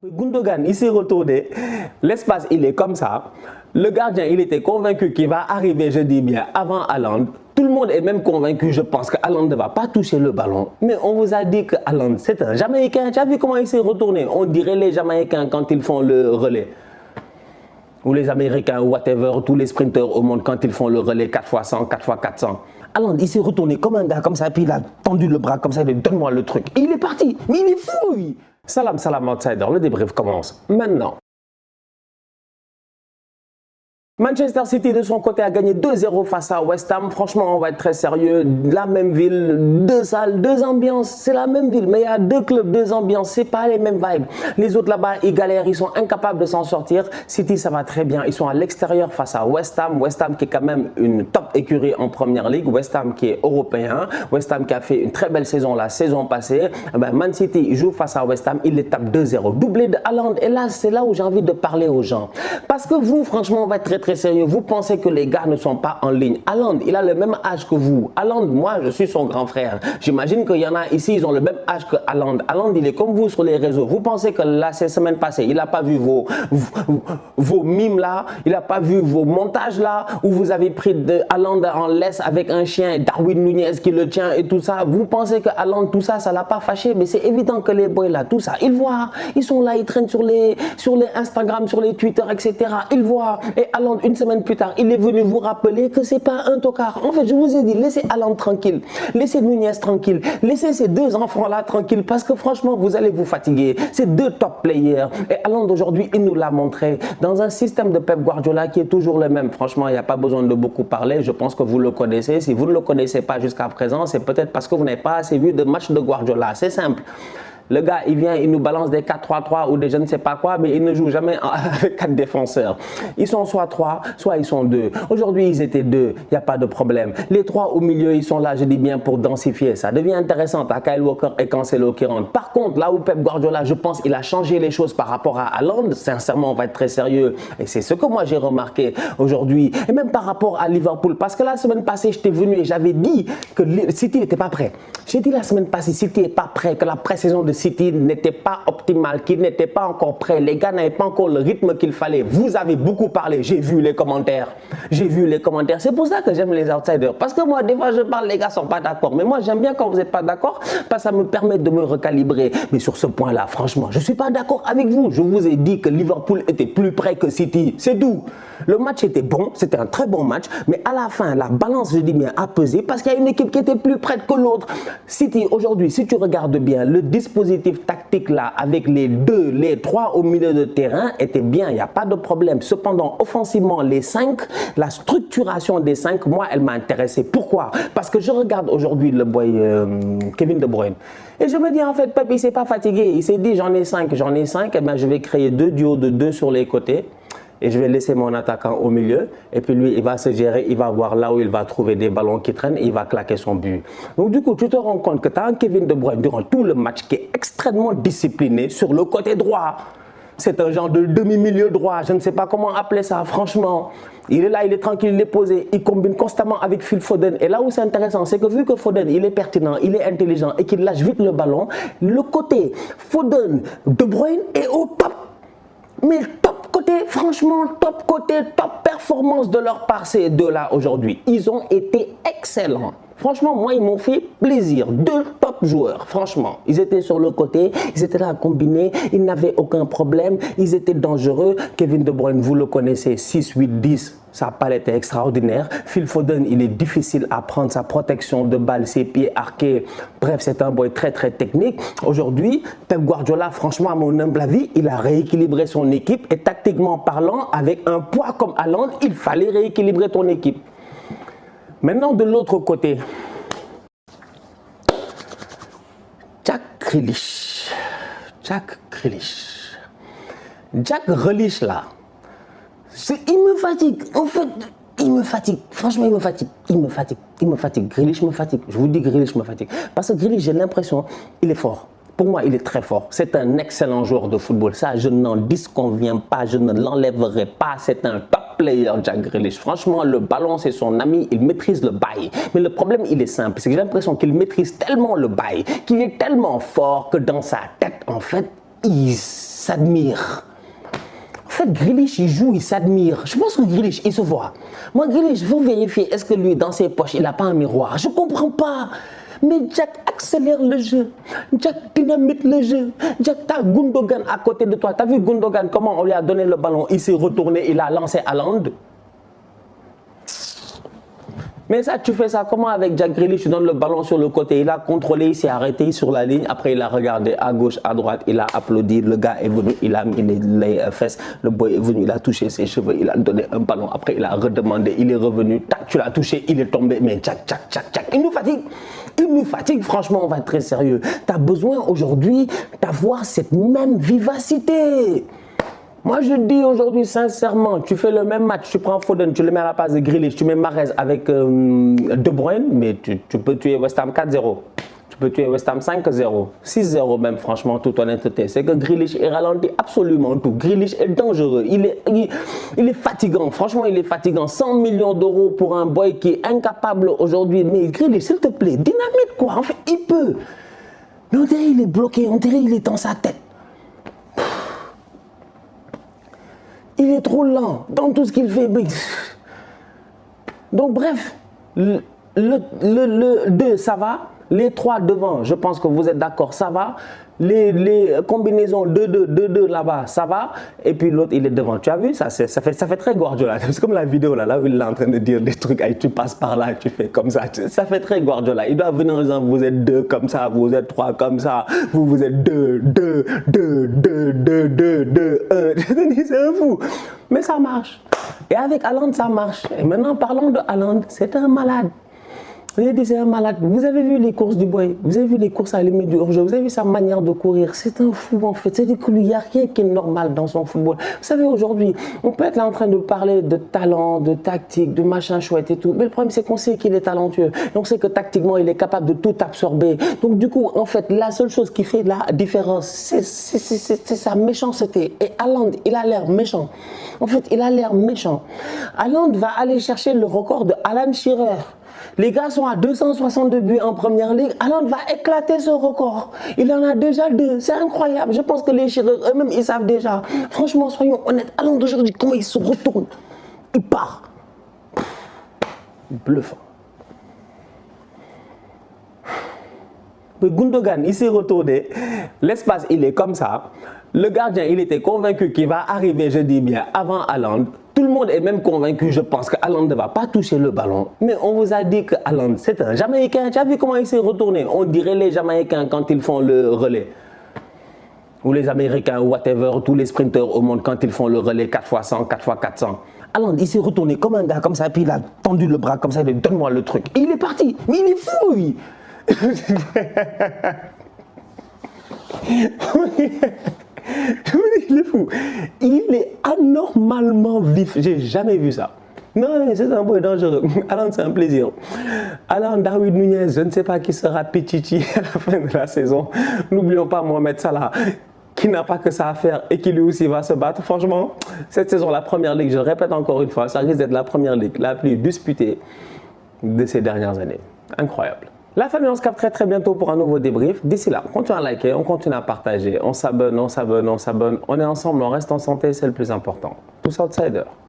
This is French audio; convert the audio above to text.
Gundogan, il s'est retourné, l'espace il est comme ça, le gardien il était convaincu qu'il va arriver, je dis bien, avant Haaland. Tout le monde est même convaincu, je pense, que Haaland ne va pas toucher le ballon. Mais on vous a dit que Haaland, c'est un Jamaïcain. Tu as vu comment il s'est retourné? On dirait les Jamaïcains quand ils font le relais. Ou les Américains, ou whatever, tous les sprinteurs au monde quand ils font le relais 4x100, 4x400. Haaland, il s'est retourné comme un gars comme ça, puis il a tendu le bras comme ça, il dit donne-moi le truc. Et il est parti, mais il est fou, lui. Salam, salam, outsider, le débrief commence maintenant. Manchester City de son côté a gagné 2-0 face à West Ham. Franchement, on va être très sérieux. La même ville, deux salles, deux ambiances. C'est la même ville, mais il y a deux clubs, deux ambiances. C'est pas les mêmes vibes. Les autres là-bas, ils galèrent, ils sont incapables de s'en sortir. City, ça va très bien. Ils sont à l'extérieur face à West Ham. West Ham qui est quand même une top écurie en première ligue. West Ham qui est européen. West Ham qui a fait une très belle saison la saison passée. Man City joue face à West Ham. Il les tape 2-0. Doublé de Haaland. Et là, c'est là où j'ai envie de parler aux gens. Parce que vous, franchement, on va être très sérieux. Vous pensez que les gars ne sont pas en ligne. Haaland, il a le même âge que vous. Haaland, moi, je suis son grand frère. J'imagine qu'il y en a ici, ils ont le même âge que Haaland. Haaland, il est comme vous sur les réseaux. Vous pensez que là, ces semaines passées, il n'a pas vu vos mimes là, il n'a pas vu vos montages là, où vous avez pris de Haaland en laisse avec un chien, Darwin Nunez qui le tient et tout ça. Vous pensez que Haaland, tout ça, ça l'a pas fâché. Mais c'est évident que les boys là, tout ça, ils voient. Ils sont là, ils traînent sur les Instagram, sur les Twitter, etc. Ils voient. Et Haaland, une semaine plus tard, il est venu vous rappeler que c'est pas un tocard. En fait, je vous ai dit, laissez Haaland tranquille, laissez Nunez tranquille, laissez ces deux enfants-là tranquilles parce que franchement, vous allez vous fatiguer. C'est deux top players. Et Haaland, aujourd'hui, il nous l'a montré dans un système de Pep Guardiola qui est toujours le même. Franchement, il n'y a pas besoin de beaucoup parler. Je pense que vous le connaissez. Si vous ne le connaissez pas jusqu'à présent, c'est peut-être parce que vous n'avez pas assez vu de matchs de Guardiola. C'est simple. Le gars, il vient, il nous balance des 4-3-3 ou des je ne sais pas quoi, mais il ne joue jamais avec 4 défenseurs. Ils sont soit 3, soit ils sont 2. Aujourd'hui, ils étaient 2, il n'y a pas de problème. Les 3 au milieu, ils sont là, je dis bien, pour densifier. Ça devient intéressant. T'as Kyle Walker et Cancelo qui rentrent. Par contre, là où Pep Guardiola, je pense, il a changé les choses par rapport à Haaland. Sincèrement, on va être très sérieux. Et c'est ce que moi, j'ai remarqué aujourd'hui. Et même par rapport à Liverpool. Parce que la semaine passée, j'étais venu et j'avais dit que City n'était pas prêt. J'ai dit la semaine passée, City n'est pas prêt, que la pré-saison de City n'était pas optimale, qu'il n'était pas encore prêt. Les gars n'avaient pas encore le rythme qu'il fallait. Vous avez beaucoup parlé. J'ai vu les commentaires. J'ai vu les commentaires. C'est pour ça que j'aime les outsiders. Parce que moi, des fois, je parle, les gars ne sont pas d'accord. Mais moi, j'aime bien quand vous n'êtes pas d'accord parce que ça me permet de me recalibrer. Mais sur ce point-là, franchement, je ne suis pas d'accord avec vous. Je vous ai dit que Liverpool était plus prêt que City. C'est tout. Le match était bon. C'était un très bon match. Mais à la fin, la balance, je dis bien, a pesé parce qu'il y a une équipe qui était plus prête que l'autre. City, aujourd'hui, si tu regardes bien, le dispositif tactique là, avec les 2, les 3 au milieu de terrain, était bien, il n'y a pas de problème. Cependant, offensivement, les 5, la structuration des 5, moi, elle m'a intéressé. Pourquoi? Parce que je regarde aujourd'hui le boy Kevin De Bruyne. Et je me dis, en fait, Pep, il ne s'est pas fatigué. Il s'est dit, j'en ai 5, et bien je vais créer 2 duos de 2 sur les côtés. Et je vais laisser mon attaquant au milieu. Et puis lui, il va se gérer, il va voir là où il va trouver des ballons qui traînent et il va claquer son but. Donc du coup, tu te rends compte que tu as un Kevin De Bruyne durant tout le match qui est extrêmement discipliné sur le côté droit. C'est un genre de demi-milieu droit, je ne sais pas comment appeler ça, franchement. Il est là, il est tranquille, il est posé, il combine constamment avec Phil Foden. Et là où c'est intéressant, c'est que vu que Foden, il est pertinent, il est intelligent et qu'il lâche vite le ballon, le côté Foden, De Bruyne est au top. Mais top côté, franchement, top côté, top performance de leur part, ces deux-là aujourd'hui. Ils ont été excellents. Franchement, moi, ils m'ont fait plaisir. 2 top joueurs, franchement. Ils étaient sur le côté, ils étaient là à combiner, ils n'avaient aucun problème, ils étaient dangereux. Kevin De Bruyne, vous le connaissez, 6, 8, 10. Sa palette est extraordinaire. Phil Foden, il est difficile à prendre, sa protection de balle, ses pieds arqués. Bref, c'est un boy très technique. Aujourd'hui, Pep Guardiola, franchement, à mon humble avis, il a rééquilibré son équipe. Et tactiquement parlant, avec un poids comme Haaland, il fallait rééquilibrer ton équipe. Maintenant, de l'autre côté, Jack Grealish. Jack Grealish, là. Il me fatigue, en fait, il me fatigue, franchement il me fatigue, Grealish me fatigue, je vous dis Grealish me fatigue, parce que Grealish j'ai l'impression, il est fort, pour moi il est très fort, c'est un excellent joueur de football, ça je n'en disconviens pas, je ne l'enlèverai pas, c'est un top player Jack Grealish, franchement le ballon c'est son ami, il maîtrise le bail, mais le problème il est simple, c'est que j'ai l'impression qu'il maîtrise tellement le bail, qu'il est tellement fort que dans sa tête en fait, il s'admire. En fait, Grealish, il joue, il s'admire. Je pense que Grealish, il se voit. Moi, Grealish, vous vérifiez, est-ce que lui, dans ses poches, il n'a pas un miroir? Je ne comprends pas. Mais Jack accélère le jeu. Jack dynamite le jeu. Jack, t'as Gundogan à côté de toi. T'as vu Gundogan, comment on lui a donné le ballon? Il s'est retourné, il a lancé Haaland. Mais ça, tu fais ça comment avec Jack Grealish? Tu donnes le ballon sur le côté. Il a contrôlé, il s'est arrêté sur la ligne. Après, il a regardé à gauche, à droite. Il a applaudi. Le gars est venu, il a mis les fesses. Le boy est venu, il a touché ses cheveux. Il a donné un ballon. Après, il a redemandé. Il est revenu. Tac, tu l'as touché. Il est tombé. Mais Jack, il nous fatigue. Il nous fatigue. Franchement, on va être très sérieux. Tu as besoin aujourd'hui d'avoir cette même vivacité. Moi, je dis aujourd'hui sincèrement, tu fais le même match, tu prends Foden, tu le mets à la place de Grealish, tu mets Mahrez avec De Bruyne, mais tu peux tuer West Ham 4-0. Tu peux tuer West Ham 5-0, 6-0 même, franchement, toute honnêteté. C'est que Grealish est ralenti absolument tout. Grealish est dangereux, il est fatigant, franchement, il est fatigant. 100 millions d'euros pour un boy qui est incapable aujourd'hui. Mais Grealish, s'il te plaît, dynamite quoi, en fait, il peut. Mais on dirait qu'il est bloqué, on dirait qu'il est dans sa tête. Il est trop lent dans tout ce qu'il fait. Donc bref, le 2, ça va. Les 3 devant, je pense que vous êtes d'accord, ça va. Les combinaisons 2-2 là-bas, ça va. Et puis l'autre, il est devant. Tu as vu, ça fait très Guardiola. C'est comme la vidéo là où il est en train de dire des trucs. Tu passes par là, tu fais comme ça. Ça fait très Guardiola. Il doit venir en disant, vous êtes 2 comme ça, vous êtes 3 comme ça. Vous êtes 2, 1. C'est un fou. Mais ça marche. Et avec Haaland, ça marche. Et maintenant, parlons de Haaland. C'est un malade. C'est un malade. Vous avez vu les courses du boy, vous avez vu les courses à la limite du hors-jeu, vous avez vu sa manière de courir. C'est un fou en fait. C'est-à-dire qu'il n'y a rien qui est normal dans son football. Vous savez, aujourd'hui, on peut être là en train de parler de talent, de tactique, de machin chouette et tout. Mais le problème, c'est qu'on sait qu'il est talentueux. Et on sait que tactiquement, il est capable de tout absorber. Donc, du coup, en fait, la seule chose qui fait la différence, c'est sa méchanceté. Et Haaland, il a l'air méchant. En fait, il a l'air méchant. Haaland va aller chercher le record de Alan Shearer. Les gars sont à 262 buts en première ligue. Haaland va éclater ce record. Il en a déjà 2. C'est incroyable. Je pense que les Shearer eux-mêmes, ils savent déjà. Franchement, soyons honnêtes. Haaland aujourd'hui, comment il se retourne? Il part. Bluffant. Mais Gundogan, il s'est retourné. L'espace, il est comme ça. Le gardien, il était convaincu qu'il va arriver, je dis bien, avant Haaland. Tout le monde est même convaincu, je pense, que Haaland ne va pas toucher le ballon. Mais on vous a dit que Haaland, c'est un Jamaïcain. Tu as vu comment il s'est retourné? On dirait les Jamaïcains quand ils font le relais. Ou les Américains, whatever, tous les sprinteurs au monde quand ils font le relais 4x100, 4x400. Haaland, il s'est retourné comme un gars comme ça, puis il a tendu le bras comme ça, il a dit, donne-moi le truc. Et il est parti. Mais il est fou, lui. Il est fou. Il est anormalement vif. J'ai jamais vu ça. Non, c'est un boy dangereux. Haaland, c'est un plaisir. Haaland, Darwin Nunez, je ne sais pas qui sera Pichichi à la fin de la saison. N'oublions pas Mohamed Salah, qui n'a pas que ça à faire et qui lui aussi va se battre. Franchement, cette saison, la première ligue, je le répète encore une fois, ça risque d'être la première ligue la plus disputée de ces dernières années. Incroyable. La famille, on se capte très bientôt pour un nouveau débrief. D'ici là, on continue à liker, on continue à partager, on s'abonne. On est ensemble, on reste en santé, c'est le plus important. Tous outsiders.